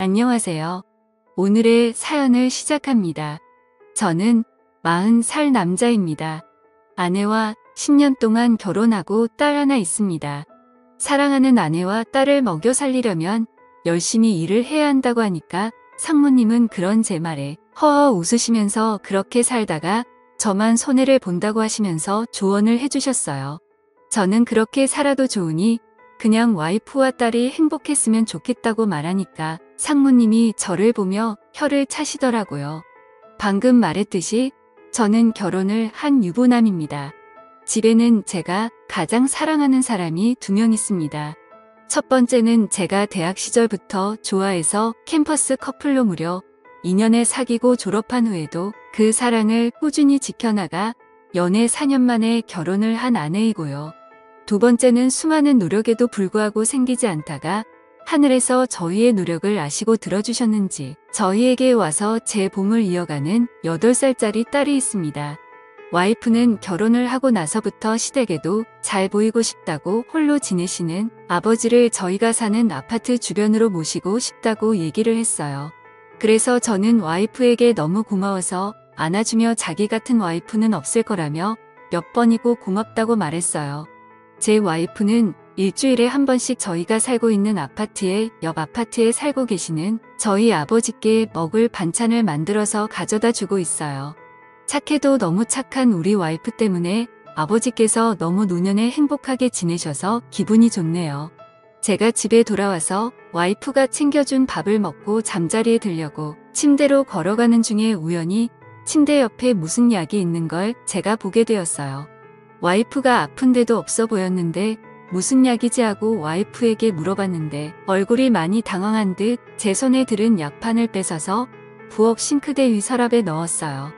안녕하세요. 오늘의 사연을 시작합니다. 저는 40살 남자입니다. 아내와 10년 동안 결혼하고 딸 하나 있습니다. 사랑하는 아내와 딸을 먹여 살리려면 열심히 일을 해야 한다고 하니까 상무님은 그런 제 말에 허허 웃으시면서 그렇게 살다가 저만 손해를 본다고 하시면서 조언을 해주셨어요. 저는 그렇게 살아도 좋으니 그냥 와이프와 딸이 행복했으면 좋겠다고 말하니까 상무님이 저를 보며 혀를 차시더라고요. 방금 말했듯이 저는 결혼을 한 유부남입니다. 집에는 제가 가장 사랑하는 사람이 2명 있습니다. 첫 번째는 제가 대학 시절부터 좋아해서 캠퍼스 커플로 무려 2년을 사귀고 졸업한 후에도 그 사랑을 꾸준히 지켜나가 연애 4년 만에 결혼을 한 아내이고요. 두 번째는 수많은 노력에도 불구하고 생기지 않다가 하늘에서 저희의 노력을 아시고 들어주셨는지 저희에게 와서 제 봄을 이어가는 8살짜리 딸이 있습니다. 와이프는 결혼을 하고 나서부터 시댁에도 잘 보이고 싶다고 홀로 지내시는 아버지를 저희가 사는 아파트 주변으로 모시고 싶다고 얘기를 했어요. 그래서 저는 와이프에게 너무 고마워서 안아주며 자기 같은 와이프는 없을 거라며 몇 번이고 고맙다고 말했어요. 제 와이프는 일주일에 한 번씩 저희가 살고 있는 아파트의 옆 아파트에 살고 계시는 저희 아버지께 먹을 반찬을 만들어서 가져다 주고 있어요. 착해도 너무 착한 우리 와이프 때문에 아버지께서 너무 노년에 행복하게 지내셔서 기분이 좋네요. 제가 집에 돌아와서 와이프가 챙겨준 밥을 먹고 잠자리에 들려고 침대로 걸어가는 중에 우연히 침대 옆에 무슨 약이 있는 걸 제가 보게 되었어요. 와이프가 아픈 데도 없어 보였는데 무슨 약이지 하고 와이프에게 물어봤는데 얼굴이 많이 당황한 듯 제 손에 들은 약판을 뺏어서 부엌 싱크대 위 서랍에 넣었어요.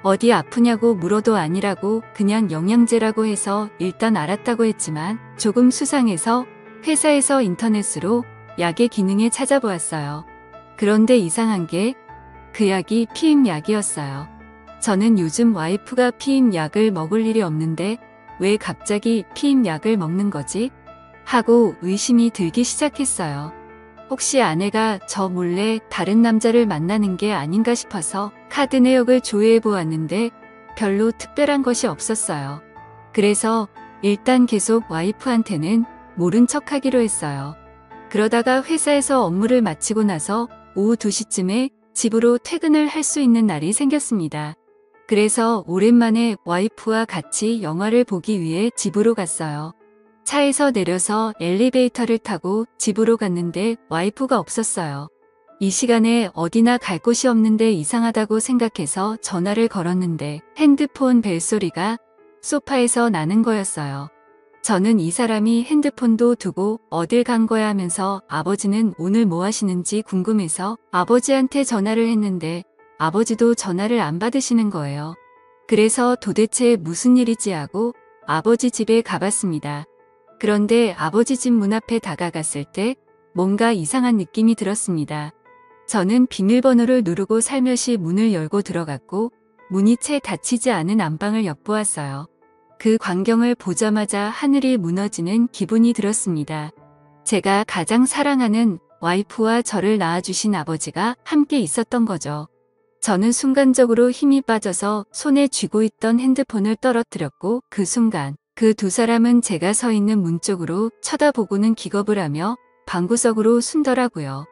어디 아프냐고 물어도 아니라고 그냥 영양제라고 해서 일단 알았다고 했지만 조금 수상해서 회사에서 인터넷으로 약의 기능을 찾아보았어요. 그런데 이상한 게 그 약이 피임약이었어요. 저는 요즘 와이프가 피임약을 먹을 일이 없는데 왜 갑자기 피임약을 먹는 거지? 하고 의심이 들기 시작했어요. 혹시 아내가 저 몰래 다른 남자를 만나는 게 아닌가 싶어서 카드 내역을 조회해 보았는데 별로 특별한 것이 없었어요. 그래서 일단 계속 와이프한테는 모른 척 하기로 했어요. 그러다가 회사에서 업무를 마치고 나서 오후 2시쯤에 집으로 퇴근을 할 수 있는 날이 생겼습니다. 그래서 오랜만에 와이프와 같이 영화를 보기 위해 집으로 갔어요. 차에서 내려서 엘리베이터를 타고 집으로 갔는데 와이프가 없었어요. 이 시간에 어디나 갈 곳이 없는데 이상하다고 생각해서 전화를 걸었는데 핸드폰 벨소리가 소파에서 나는 거였어요. 저는 이 사람이 핸드폰도 두고 어딜 간 거야 하면서 아버지는 오늘 뭐 하시는지 궁금해서 아버지한테 전화를 했는데 아버지도 전화를 안 받으시는 거예요. 그래서 도대체 무슨 일이지 하고 아버지 집에 가봤습니다. 그런데 아버지 집 문 앞에 다가갔을 때 뭔가 이상한 느낌이 들었습니다. 저는 비밀번호를 누르고 살며시 문을 열고 들어갔고 문이 채 닫히지 않은 안방을 엿보았어요. 그 광경을 보자마자 하늘이 무너지는 기분이 들었습니다. 제가 가장 사랑하는 와이프와 저를 낳아주신 아버지가 함께 있었던 거죠. 저는 순간적으로 힘이 빠져서 손에 쥐고 있던 핸드폰을 떨어뜨렸고 그 순간 그 두 사람은 제가 서 있는 문 쪽으로 쳐다보고는 기겁을 하며 방구석으로 순더라고요.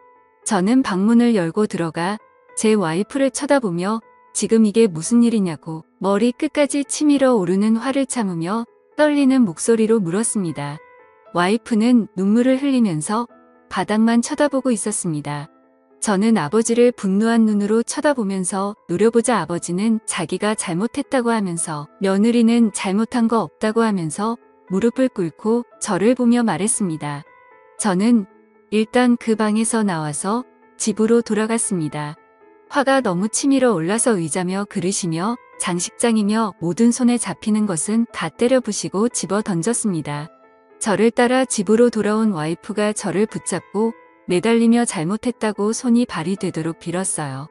저는 방문을 열고 들어가 제 와이프를 쳐다보며 지금 이게 무슨 일이냐고 머리 끝까지 치밀어 오르는 화를 참으며 떨리는 목소리로 물었습니다. 와이프는 눈물을 흘리면서 바닥만 쳐다보고 있었습니다. 저는 아버지를 분노한 눈으로 쳐다보면서 노려보자 아버지는 자기가 잘못했다고 하면서 며느리는 잘못한 거 없다고 하면서 무릎을 꿇고 저를 보며 말했습니다. 저는 일단 그 방에서 나와서 집으로 돌아갔습니다. 화가 너무 치밀어 올라서 의자며 그릇이며 장식장이며 모든 손에 잡히는 것은 다 때려 부시고 집어 던졌습니다. 저를 따라 집으로 돌아온 와이프가 저를 붙잡고 매달리며 잘못했다고 손이 발이 되도록 빌었어요.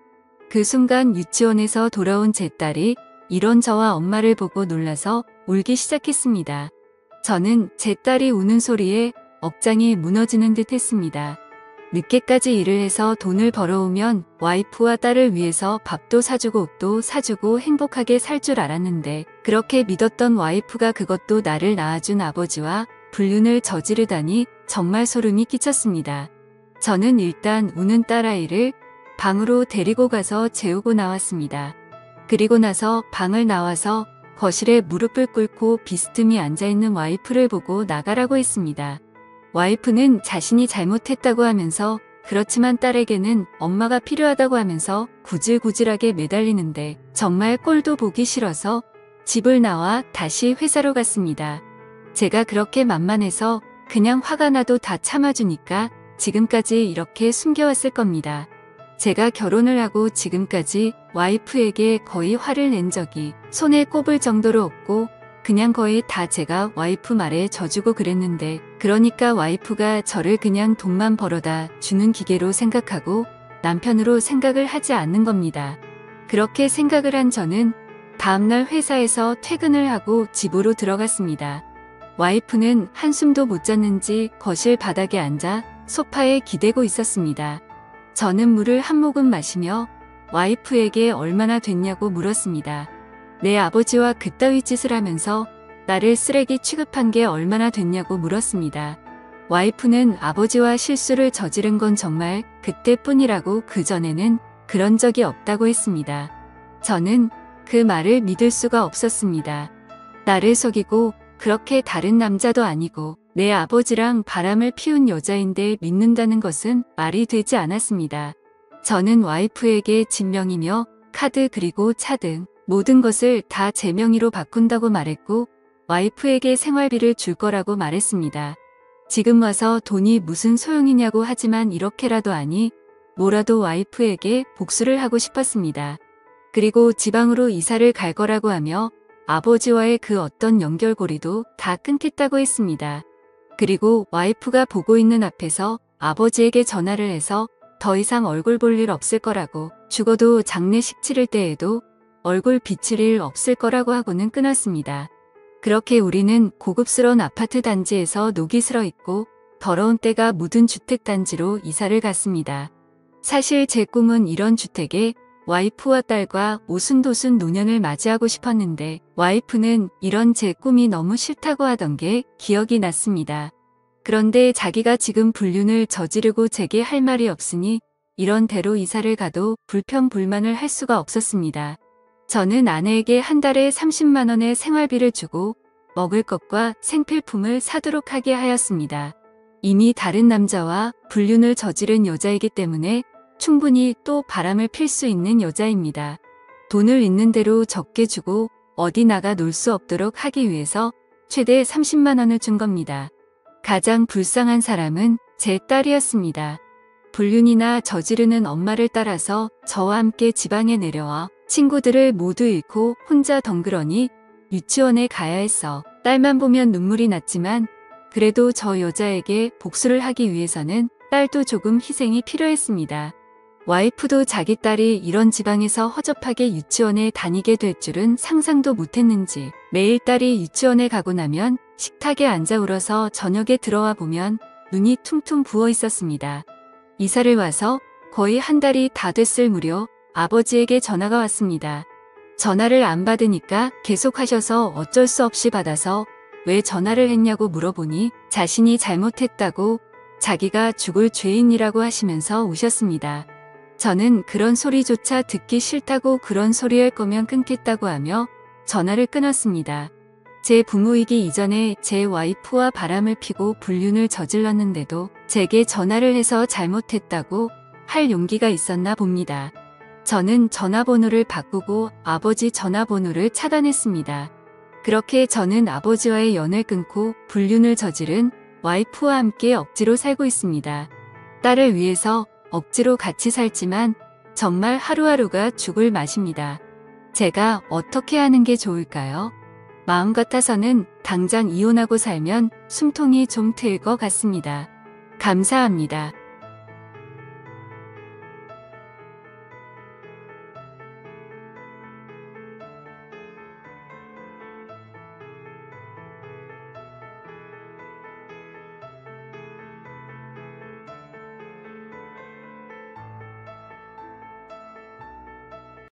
그 순간 유치원에서 돌아온 제 딸이 이런 저와 엄마를 보고 놀라서 울기 시작했습니다. 저는 제 딸이 우는 소리에 억장이 무너지는 듯 했습니다. 늦게까지 일을 해서 돈을 벌어오면 와이프와 딸을 위해서 밥도 사주고 옷도 사주고 행복하게 살 줄 알았는데 그렇게 믿었던 와이프가 그것도 나를 낳아준 아버지와 불륜을 저지르다니 정말 소름이 끼쳤습니다. 저는 일단 우는 딸아이를 방으로 데리고 가서 재우고 나왔습니다. 그리고 나서 방을 나와서 거실에 무릎을 꿇고 비스듬히 앉아있는 와이프를 보고 나가라고 했습니다. 와이프는 자신이 잘못했다고 하면서 그렇지만 딸에게는 엄마가 필요하다고 하면서 구질구질하게 매달리는데 정말 꼴도 보기 싫어서 집을 나와 다시 회사로 갔습니다. 제가 그렇게 만만해서 그냥 화가 나도 다 참아주니까 지금까지 이렇게 숨겨왔을 겁니다. 제가 결혼을 하고 지금까지 와이프에게 거의 화를 낸 적이 손에 꼽을 정도로 없고 그냥 거의 다 제가 와이프 말에 져주고 그랬는데 그러니까 와이프가 저를 그냥 돈만 벌어다 주는 기계로 생각하고 남편으로 생각을 하지 않는 겁니다. 그렇게 생각을 한 저는 다음날 회사에서 퇴근을 하고 집으로 들어갔습니다. 와이프는 한숨도 못 잤는지 거실 바닥에 앉아 소파에 기대고 있었습니다. 저는 물을 한 모금 마시며 와이프에게 얼마나 됐냐고 물었습니다. 내 아버지와 그따위 짓을 하면서 나를 쓰레기 취급한 게 얼마나 됐냐고 물었습니다. 와이프는 아버지와 실수를 저지른 건 정말 그때뿐이라고 그전에는 그런 적이 없다고 했습니다. 저는 그 말을 믿을 수가 없었습니다. 나를 속이고 그렇게 다른 남자도 아니고 내 아버지랑 바람을 피운 여자인데 믿는다는 것은 말이 되지 않았습니다. 저는 와이프에게 집 명의며 카드 그리고 차 등 모든 것을 다 제 명의로 바꾼다고 말했고 와이프에게 생활비를 줄 거라고 말했습니다. 지금 와서 돈이 무슨 소용이냐고 하지만 이렇게라도 하니 뭐라도 와이프에게 복수를 하고 싶었습니다. 그리고 지방으로 이사를 갈 거라고 하며 아버지와의 그 어떤 연결고리도 다 끊겠다고 했습니다. 그리고 와이프가 보고 있는 앞에서 아버지에게 전화를 해서 더 이상 얼굴 볼 일 없을 거라고 죽어도 장례식 치를 때에도 얼굴 비칠 일 없을 거라고 하고는 끊었습니다. 그렇게 우리는 고급스러운 아파트 단지에서 녹이 슬어 있고 더러운 때가 묻은 주택단지로 이사를 갔습니다. 사실 제 꿈은 이런 주택에 와이프와 딸과 오순도순 노년을 맞이하고 싶었는데 와이프는 이런 제 꿈이 너무 싫다고 하던 게 기억이 났습니다. 그런데 자기가 지금 불륜을 저지르고 제게 할 말이 없으니 이런 대로 이사를 가도 불평불만을 할 수가 없었습니다. 저는 아내에게 한 달에 30만 원의 생활비를 주고 먹을 것과 생필품을 사도록 하게 하였습니다. 이미 다른 남자와 불륜을 저지른 여자이기 때문에 충분히 또 바람을 필 수 있는 여자입니다. 돈을 있는 대로 적게 주고 어디 나가 놀 수 없도록 하기 위해서 최대 30만 원을 준 겁니다. 가장 불쌍한 사람은 제 딸이었습니다. 불륜이나 저지르는 엄마를 따라서 저와 함께 지방에 내려와 친구들을 모두 잃고 혼자 덩그러니 유치원에 가야 했어. 딸만 보면 눈물이 났지만 그래도 저 여자에게 복수를 하기 위해서는 딸도 조금 희생이 필요했습니다. 와이프도 자기 딸이 이런 지방에서 허접하게 유치원에 다니게 될 줄은 상상도 못했는지 매일 딸이 유치원에 가고 나면 식탁에 앉아 울어서 저녁에 들어와 보면 눈이 퉁퉁 부어 있었습니다. 이사를 와서 거의 한 달이 다 됐을 무렵 아버지에게 전화가 왔습니다. 전화를 안 받으니까 계속하셔서 어쩔 수 없이 받아서 왜 전화를 했냐고 물어보니 자신이 잘못했다고 자기가 죽을 죄인이라고 하시면서 우셨습니다. 저는 그런 소리조차 듣기 싫다고 그런 소리 할 거면 끊겠다고 하며 전화를 끊었습니다. 제 부모이기 이전에 제 와이프와 바람을 피고 불륜을 저질렀는데도 제게 전화를 해서 잘못했다고 할 용기가 있었나 봅니다. 저는 전화번호를 바꾸고 아버지 전화번호를 차단했습니다. 그렇게 저는 아버지와의 연을 끊고 불륜을 저지른 와이프와 함께 억지로 살고 있습니다. 딸을 위해서 억지로 같이 살지만 정말 하루하루가 죽을 맛입니다. 제가 어떻게 하는 게 좋을까요? 마음 같아서는 당장 이혼하고 살면 숨통이 좀 트일 것 같습니다. 감사합니다.